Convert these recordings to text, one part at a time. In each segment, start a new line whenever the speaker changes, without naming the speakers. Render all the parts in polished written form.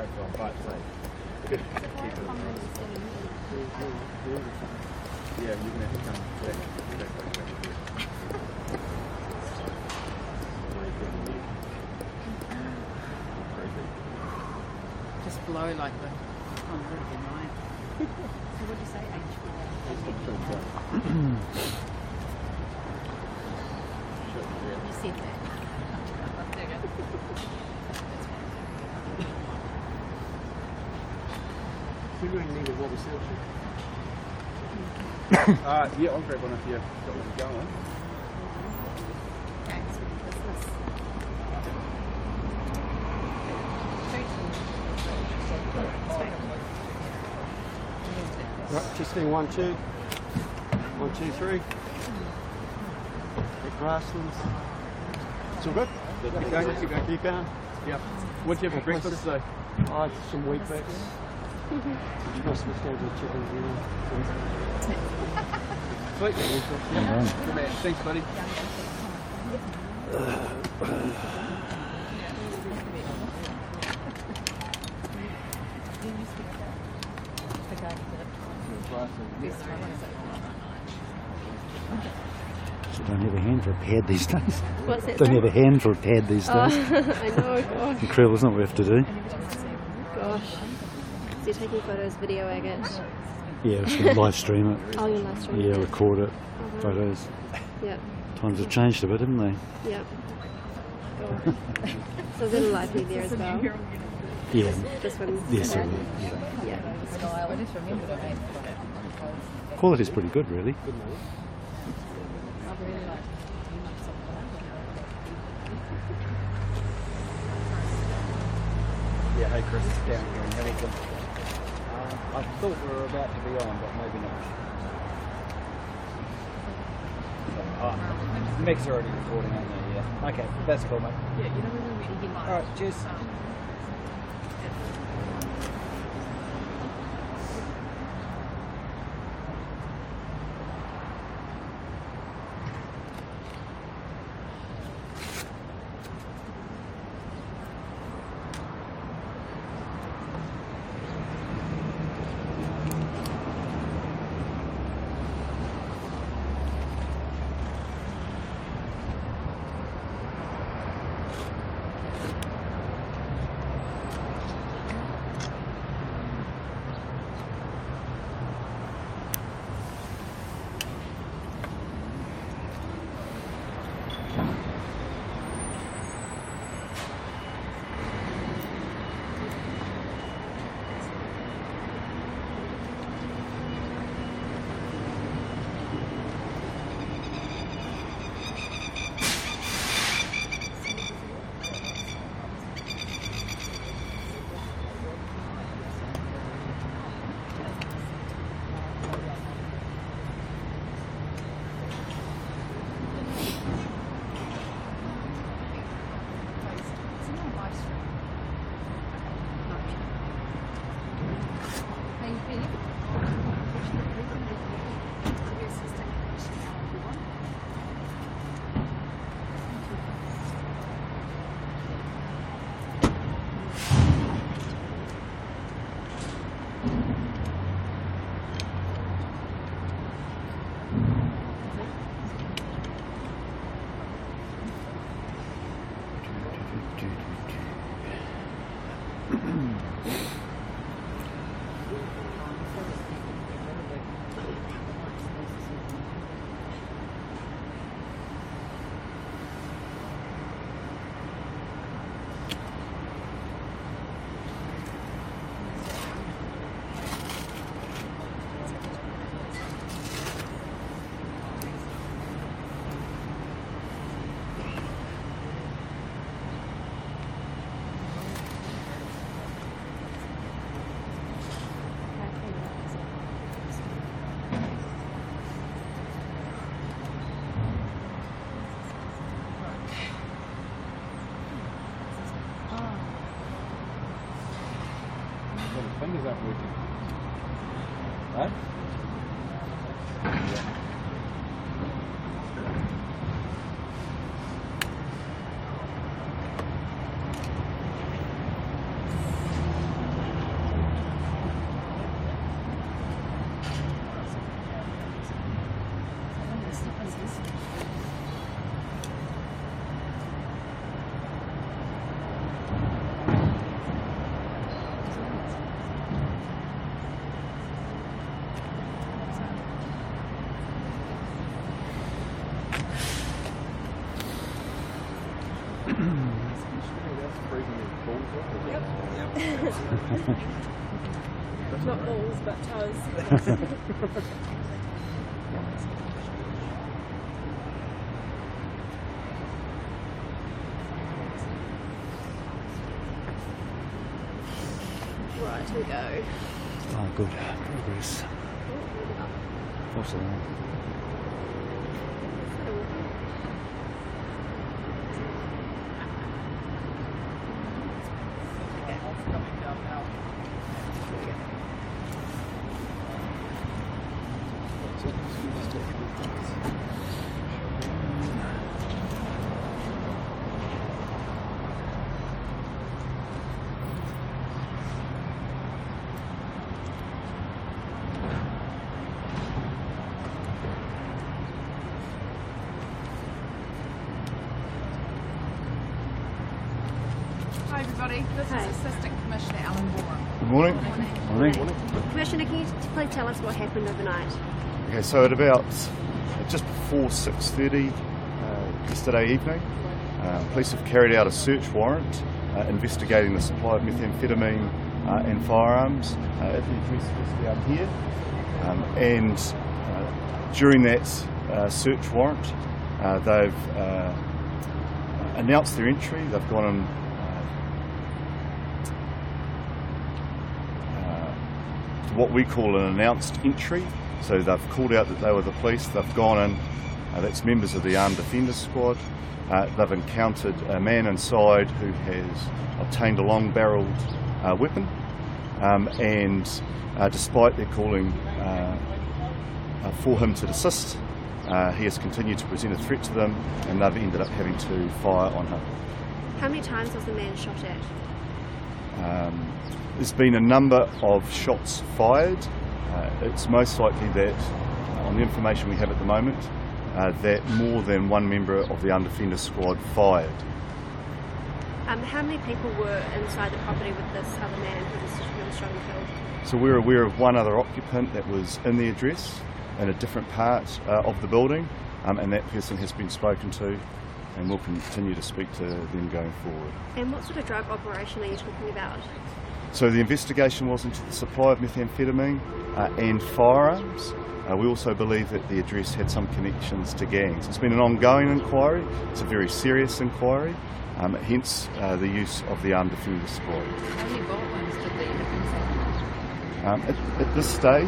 profile, but keep it yeah, you're gonna have to come back.
Just blow like the convertible knife.
So what do you say, You said that.
We really need a water sound
Yeah, I'll grab one if you've got one going.
Right, testing 1, 2. 1, 2, 3. At grasslands. It's all good?
Keep going, keep going.
Keep going.
Yeah. What did you have for breakfast today?
Oh, some wheat bix. Christmas go to the chicken dinner.
Sweet. Good man. Thanks, buddy.
So don't have a hand for a pad these days.
What's that?
Don't have a hand for a pad these days.
I know, gosh.
Incredible, isn't it, what we have to do?
Gosh. So you're taking photos, video agate?
Yeah, it's going to live stream it.
Oh, you live stream
Yeah,
it?
record it, photos.
Yep.
Times have changed a bit, haven't they?
Yep. Gosh. So is it a lively there as well?
Yeah.
This one?
Yes,
yeah.
yeah.
Yeah.
Quality's pretty good, really.
Yeah, hey Chris, it's down here in Hamilton. I thought we were about to be on, but maybe not. Meg's already recording, aren't they? Yeah. Okay, that's cool, mate.
Yeah, you know when we begin live.
Alright, cheers. Fingers aren't working. Right? Yeah.
Not balls, but toes. Right, here we go.
Oh, good progress. What's that?
Hi everybody, this
Hi.
is Assistant Commissioner Alan Bourne.
Good morning.
Morning.
Commissioner, can you please tell us what happened overnight?
Okay, so at about just before 6:30 yesterday evening, police have carried out a search warrant investigating the supply of methamphetamine and firearms at the address just down here. And during that search warrant, they've announced their entry. They've gone and what we call an announced entry. So they've called out that they were the police. They've gone in. That's members of the Armed Defenders Squad. They've encountered a man inside who has obtained a long-barrelled weapon, and despite their calling for him to desist, he has continued to present a threat to them, and they've ended up having to fire on him.
How many times was the man shot at?
There's been a number of shots fired. It's most likely that, on the information we have at the moment, that more than one member of the Armed Defenders Squad fired.
How many people were inside the property with this other man who was shot and killed?
So we're aware of one other occupant that was in the address in a different part of the building, and that person has been spoken to, and we'll continue to speak to them going forward.
And what sort of drug operation are you talking about?
So the investigation was into the supply of methamphetamine and firearms. We also believe that the address had some connections to gangs. It's been an ongoing inquiry. It's a very serious inquiry, hence the use of the Armed Defenders Squad.
How many bullet wounds did the victims have?
At this stage,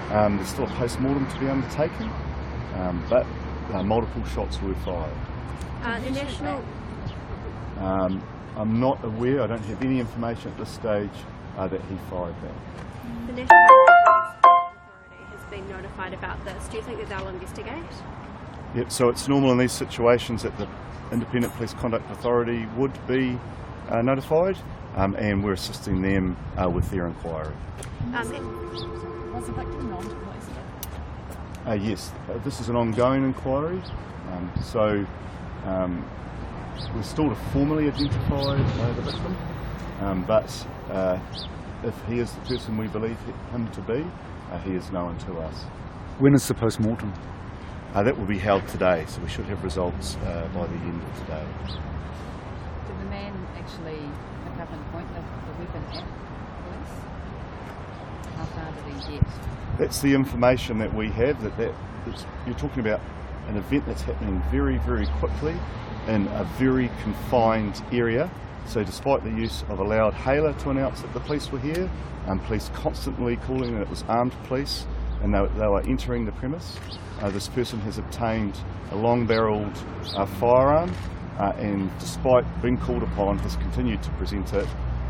there's still a post-mortem to be undertaken, but multiple shots were fired.
The National...
I'm not aware, I don't have any information at this stage that he fired that.
The National Authority has been notified about this. Do you think that they'll investigate?
Yep, so it's normal in these situations that the Independent Police Conduct Authority would be notified, and we're assisting them with their inquiry.
Was the victim known to police?
Yes, this is an ongoing inquiry, so we're still to formally identify the victim, but if he is the person we believe him to be, he is known to us.
When is the post-mortem?
That will be held today, so we should have results by the end of today.
Did the man actually pick up and point the weapon at police? How far did he get?
That's the information that we have, you're talking about an event that's happening very, very quickly in a very confined area. So despite the use of a loud hailer to announce that the police were here, police constantly calling that it was armed police and they were entering the premise, this person has obtained a long-barrelled firearm and despite being called upon has continued to present it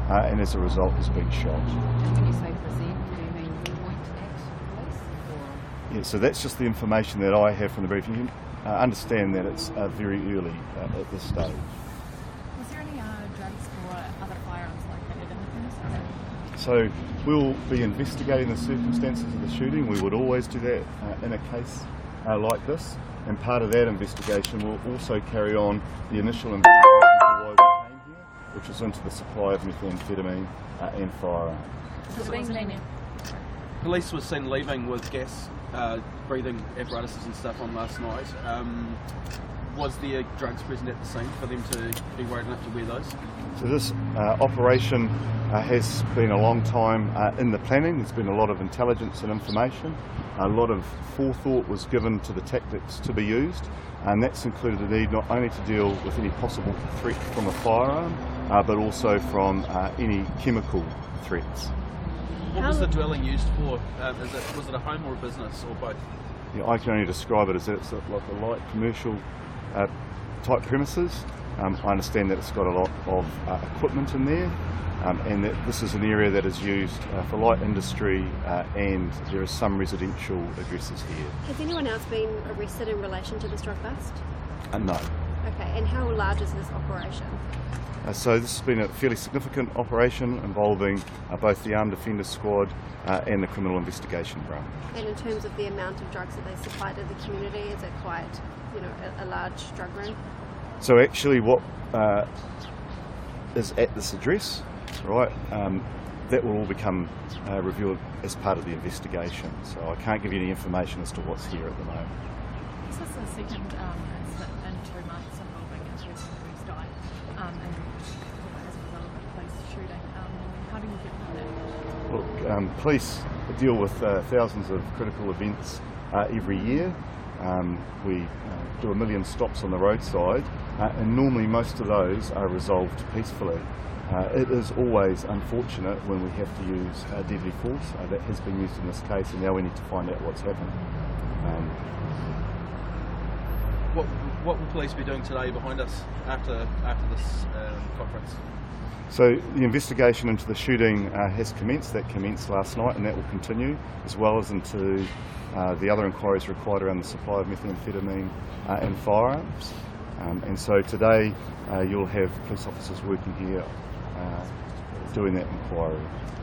and as a result has been shot.
And when you say present, do you mean point at police? Or?
Yeah, so that's just the information that I have from the briefing. You understand that it's very early at this stage.
Was there any drugs or other firearms located in the premises?
So we'll be investigating the circumstances of the shooting. We would always do that in a case like this, and part of that investigation will also carry on the initial investigation for why we came here, which is into the supply of methamphetamine and firearms.
Police were seen leaving with gas breathing apparatuses and stuff on last night.
Was there drugs present at the scene for them to be worried enough to wear those?
So this operation has been a long time in the planning. There's been a lot of intelligence and information. A lot of forethought was given to the tactics to be used, and that's included the need not only to deal with any possible threat from a firearm, but also from any chemical threats.
What was the dwelling used for? Was it a home or a business or both?
Yeah, I can only describe it as it's like a light commercial type premises. I understand that it's got a lot of equipment in there, and that this is an area that is used for light industry, and there are some residential addresses here.
Has anyone else been arrested in relation to this drug bust?
No.
Okay, and how large is this operation?
So this has been a fairly significant operation involving both the Armed Defenders Squad and the Criminal Investigation Branch.
And in terms of the amount of drugs that they supply to the community, is it quite, a large drug room?
So actually what is at this address, right, that will all become revealed as part of the investigation. So I can't give you any information as to what's here at the moment.
This is the second incident in 2 months involving a person who's died and as a result of a police shooting. How do you get from that?
Look, police deal with thousands of critical events every year. We do 1 million stops on the roadside, and normally most of those are resolved peacefully. It is always unfortunate when we have to use deadly force. That has been used in this case, and now we need to find out what's happened.
What will police be doing today behind us after this conference?
So the investigation into the shooting has commenced. That commenced last night, and that will continue, as well as into the other inquiries required around the supply of methamphetamine and firearms. And so today you'll have police officers working here doing that inquiry.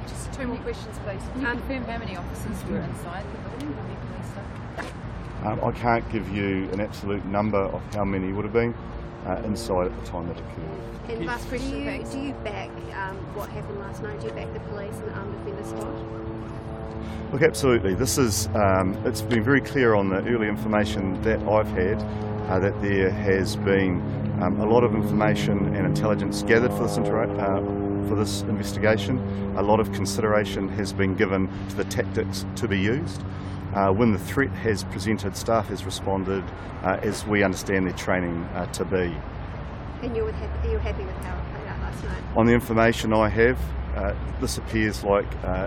Just 2 more questions, please. Can you confirm how many officers were inside the building? How many police staff?
I can't give you an absolute number of how many would have been inside at the time that occurred.
And Vasper, do you back what happened last night? Do you back the police and the Armed Defenders Squad?
Look, absolutely. This is, it's been very clear on the early information that I've had that there has been a lot of information and intelligence gathered for this investigation. A lot of consideration has been given to the tactics to be used. When the threat has presented, staff has responded as we understand their training to be.
And you're happy with how it played out last night?
On the information I have, this appears like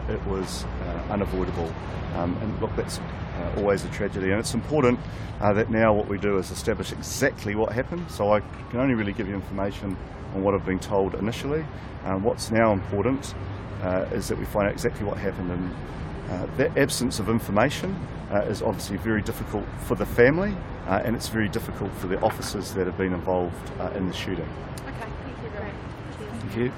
it was unavoidable. And look, that's always a tragedy, and it's important that now what we do is establish exactly what happened. So I can only really give you information on what I've been told initially. What's now important is that we find out exactly what happened, and that absence of information is obviously very difficult for the family, and it's very difficult for the officers that have been involved in the shooting.
Okay, thank you very much.
Thank you.